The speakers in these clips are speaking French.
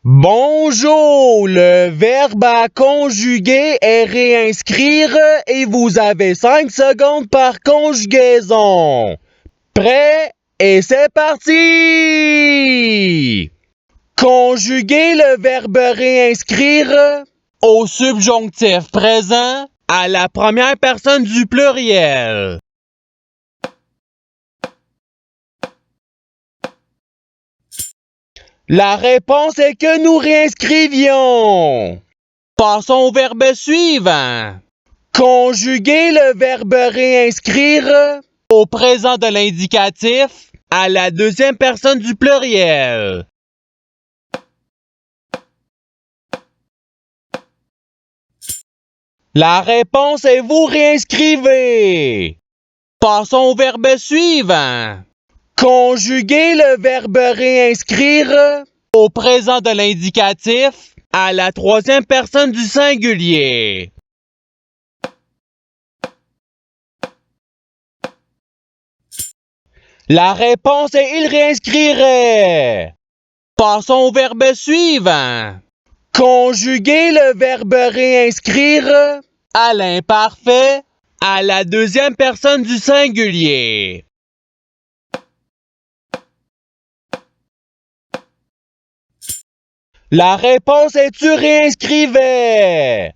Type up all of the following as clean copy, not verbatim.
Bonjour, le verbe à conjuguer est réinscrire et vous avez 5 secondes par conjugaison. Prêt? Et c'est parti! Conjuguer le verbe réinscrire au subjonctif présent à la première personne du pluriel. La réponse est que nous réinscrivions. Passons au verbe suivant. Conjuguer le verbe réinscrire au présent de l'indicatif à la deuxième personne du pluriel. La réponse est vous réinscrivez. Passons au verbe suivant. Conjuguer le verbe réinscrire au présent de l'indicatif à la troisième personne du singulier. La réponse est il réinscrirait. Passons au verbe suivant. Conjuguer le verbe réinscrire à l'imparfait à la deuxième personne du singulier. La réponse est tu réinscrivais.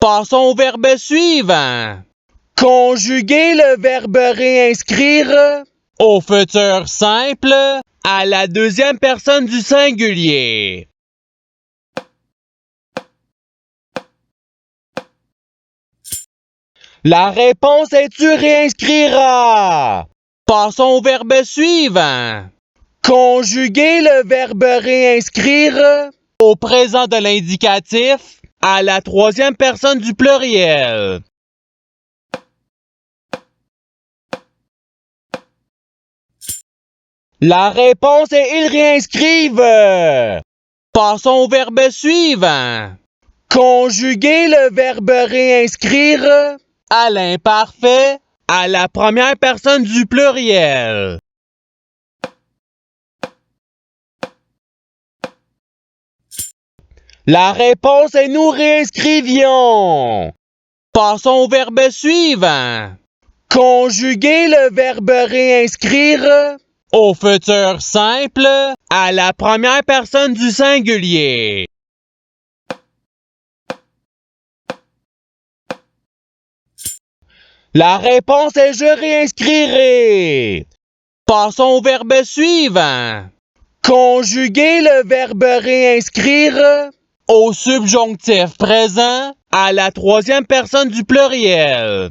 Passons au verbe suivant. Conjuguer le verbe réinscrire au futur simple à la deuxième personne du singulier. La réponse est tu réinscriras. Passons au verbe suivant. Conjuguer le verbe réinscrire au présent de l'indicatif à la troisième personne du pluriel. La réponse est ils réinscrivent. Passons au verbe suivant. Conjuguer le verbe réinscrire à l'imparfait à la première personne du pluriel. La réponse est nous réinscrivions. Passons au verbe suivant. Conjuguer le verbe réinscrire au futur simple à la première personne du singulier. La réponse est je réinscrirai. Passons au verbe suivant. Conjuguer le verbe réinscrire au subjonctif présent à la troisième personne du pluriel.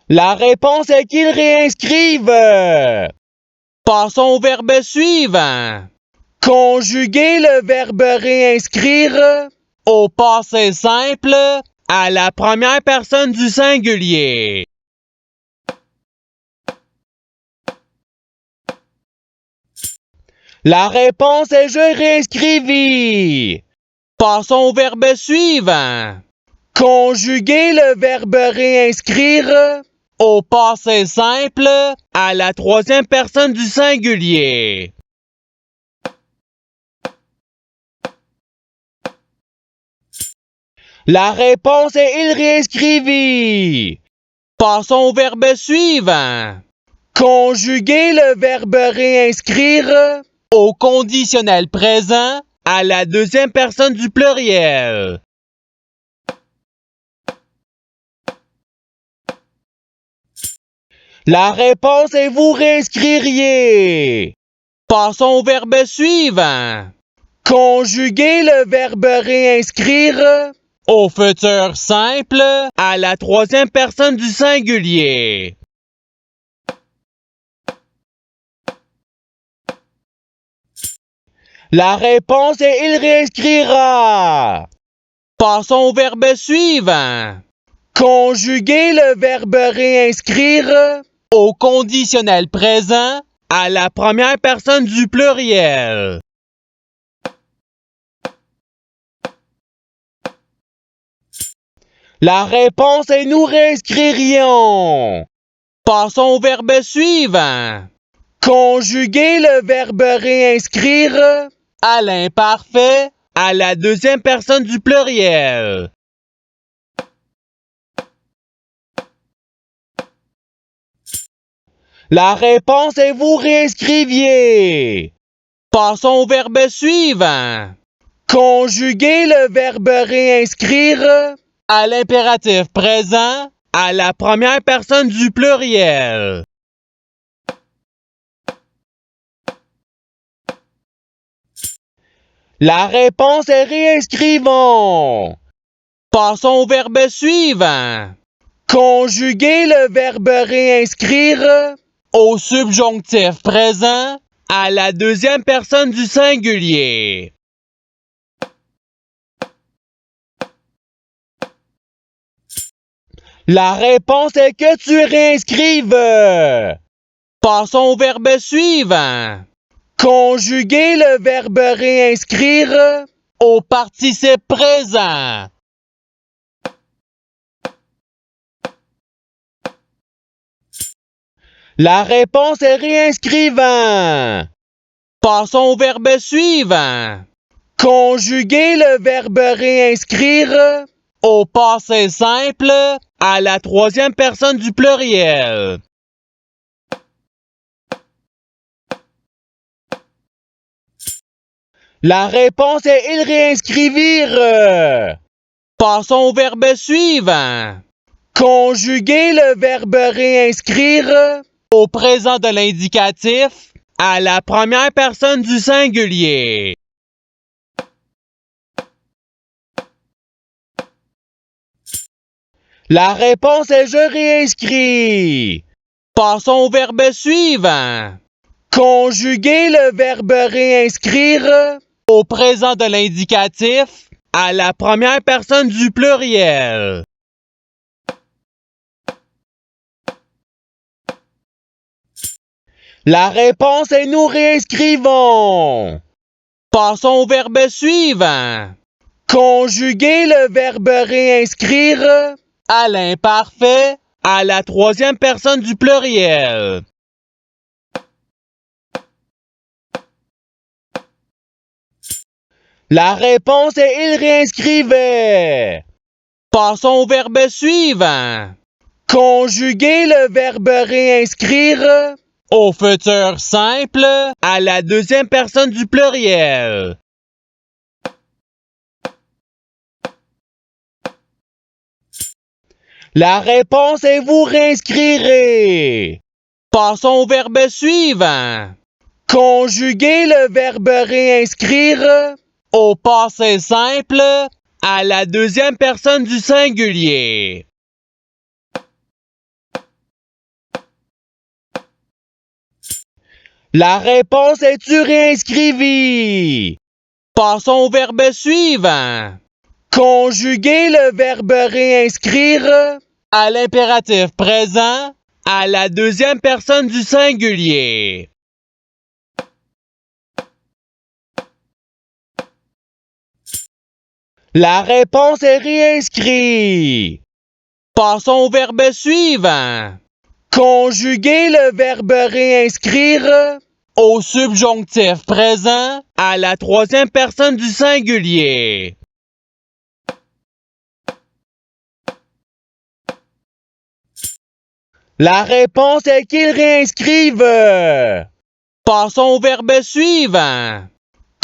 La réponse est qu'ils réinscrivent. Passons au verbe suivant. Conjuguer le verbe réinscrire au passé simple à la première personne du singulier. La réponse est je réinscrivis. Passons au verbe suivant. Conjuguer le verbe réinscrire au passé simple à la troisième personne du singulier. La réponse est il réinscrivit. Passons au verbe suivant. Conjuguer le verbe réinscrire au conditionnel présent à la deuxième personne du pluriel. La réponse est vous réinscririez. Passons au verbe suivant. Conjuguer le verbe réinscrire au futur simple à la troisième personne du singulier. La réponse est il réinscrira. Passons au verbe suivant. Conjuguer le verbe réinscrire au conditionnel présent à la première personne du pluriel. La réponse est nous réinscririons. Passons au verbe suivant. Conjuguer le verbe réinscrire à l'imparfait à la deuxième personne du pluriel. La réponse est vous réinscriviez. Passons au verbe suivant. Conjuguer le verbe réinscrire à l'impératif présent à la première personne du pluriel. La réponse est réinscrivons. Passons au verbe suivant. Conjuguer le verbe réinscrire au subjonctif présent à la deuxième personne du singulier. La réponse est que tu réinscrives. Passons au verbe suivant. Conjuguer le verbe réinscrire au participe présent. La réponse est réinscrivant. Passons au verbe suivant. Conjuguer le verbe réinscrire au passé simple à la troisième personne du pluriel. La réponse est ils réinscrivirent. Passons au verbe suivant. Conjuguer le verbe réinscrire au présent de l'indicatif à la première personne du singulier. La réponse est je réinscris. Passons au verbe suivant. Conjuguer le verbe réinscrire au présent de l'indicatif à la première personne du pluriel. La réponse est nous réinscrivons. Passons au verbe suivant. Conjuguer le verbe réinscrire à l'imparfait à la troisième personne du pluriel. La réponse est il réinscrivait. Passons au verbe suivant. Conjuguer le verbe réinscrire au futur simple à la deuxième personne du pluriel. La réponse est vous réinscrirez. Passons au verbe suivant. Conjuguer le verbe réinscrire au passé simple à la deuxième personne du singulier. La réponse est tu réinscrivis. Passons au verbe suivant. Conjuguer le verbe réinscrire à l'impératif présent à la deuxième personne du singulier. La réponse est réinscrit. Passons au verbe suivant. Conjuguer le verbe réinscrire au subjonctif présent à la troisième personne du singulier. La réponse est qu'ils réinscrivent. Passons au verbe suivant.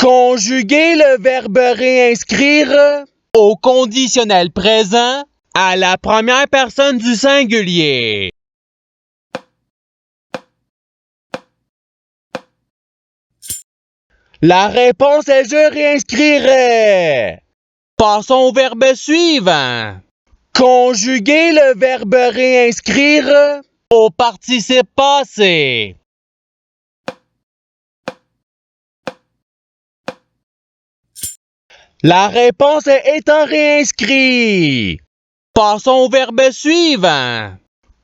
Conjuguer le verbe réinscrire au conditionnel présent à la première personne du singulier. La réponse est je réinscrirai. Passons au verbe suivant. Conjuguer le verbe réinscrire au participe passé. La réponse est étant réinscrit. Passons au verbe suivant.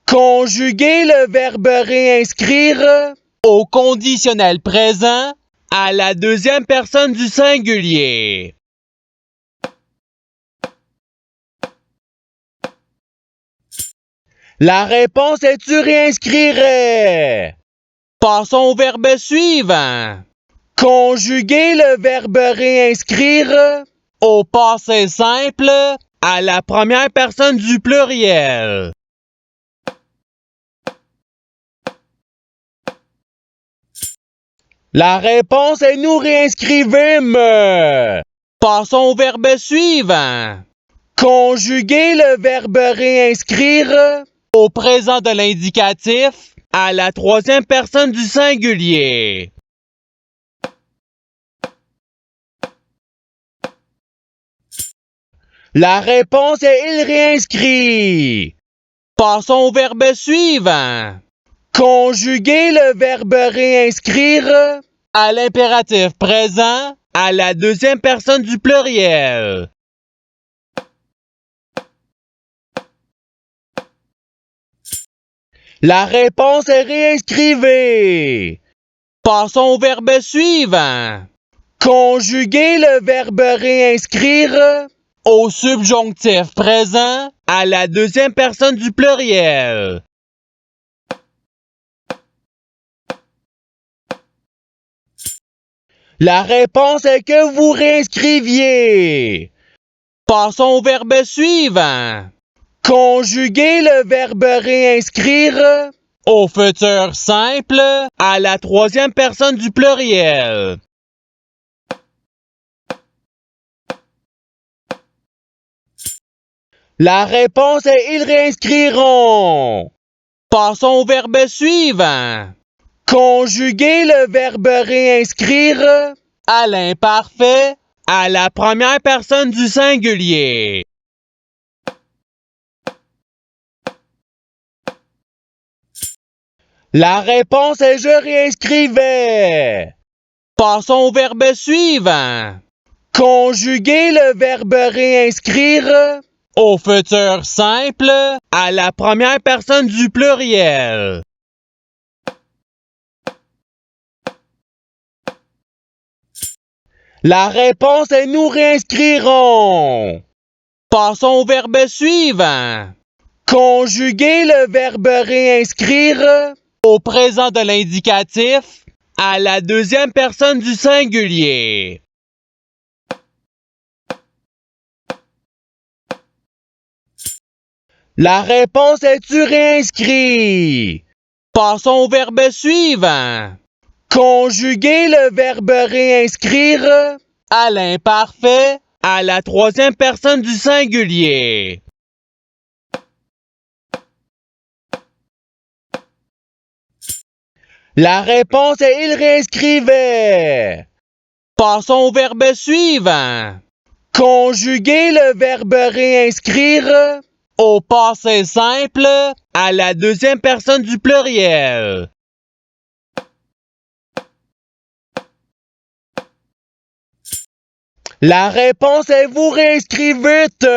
Conjuguer le verbe réinscrire au conditionnel présent à la deuxième personne du singulier. La réponse est tu réinscrirais. Passons au verbe suivant. Conjuguer le verbe réinscrire au passé simple à la première personne du pluriel. La réponse est nous réinscrivîmes. Passons au verbe suivant. Conjuguer le verbe réinscrire au présent de l'indicatif à la troisième personne du singulier. La réponse est il réinscrit. Passons au verbe suivant. Conjuguer le verbe réinscrire à l'impératif présent à la deuxième personne du pluriel. La réponse est réinscrivez. Passons au verbe suivant. Conjuguer le verbe réinscrire au subjonctif présent à la deuxième personne du pluriel. La réponse est que vous réinscriviez. Passons au verbe suivant. Conjuguer le verbe réinscrire au futur simple à la troisième personne du pluriel. La réponse est ils réinscriront. Passons au verbe suivant. Conjuguer le verbe réinscrire à l'imparfait à la première personne du singulier. La réponse est je réinscrivais. Passons au verbe suivant. Conjuguer le verbe réinscrire au futur simple à la première personne du pluriel. La réponse est nous réinscrirons. Passons au verbe suivant. Conjuguer le verbe réinscrire au présent de l'indicatif à la deuxième personne du singulier. La réponse est tu réinscris. Passons au verbe suivant. Conjuguer le verbe réinscrire à l'imparfait à la troisième personne du singulier. La réponse est il réinscrivait. Passons au verbe suivant. Conjuguer le verbe réinscrire au passé simple à la deuxième personne du pluriel. La réponse est vous réinscrivîtes.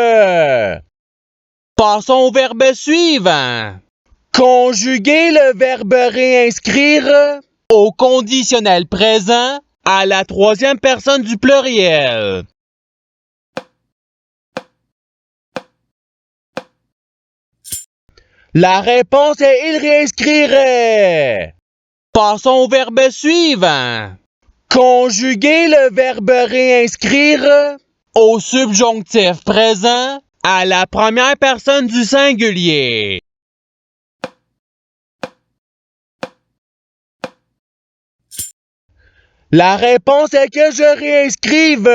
Passons au verbe suivant. Conjuguer le verbe réinscrire au conditionnel présent à la troisième personne du pluriel. La réponse est il réinscrirait. Passons au verbe suivant. Conjuguer le verbe réinscrire au subjonctif présent à la première personne du singulier. La réponse est que je réinscrive.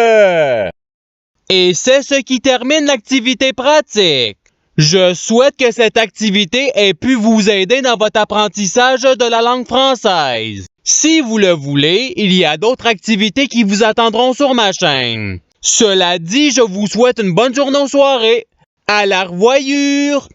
Et c'est ce qui termine l'activité pratique. Je souhaite que cette activité ait pu vous aider dans votre apprentissage de la langue française. Si vous le voulez, il y a d'autres activités qui vous attendront sur ma chaîne. Cela dit, je vous souhaite une bonne journée ou soirée. À la revoyure!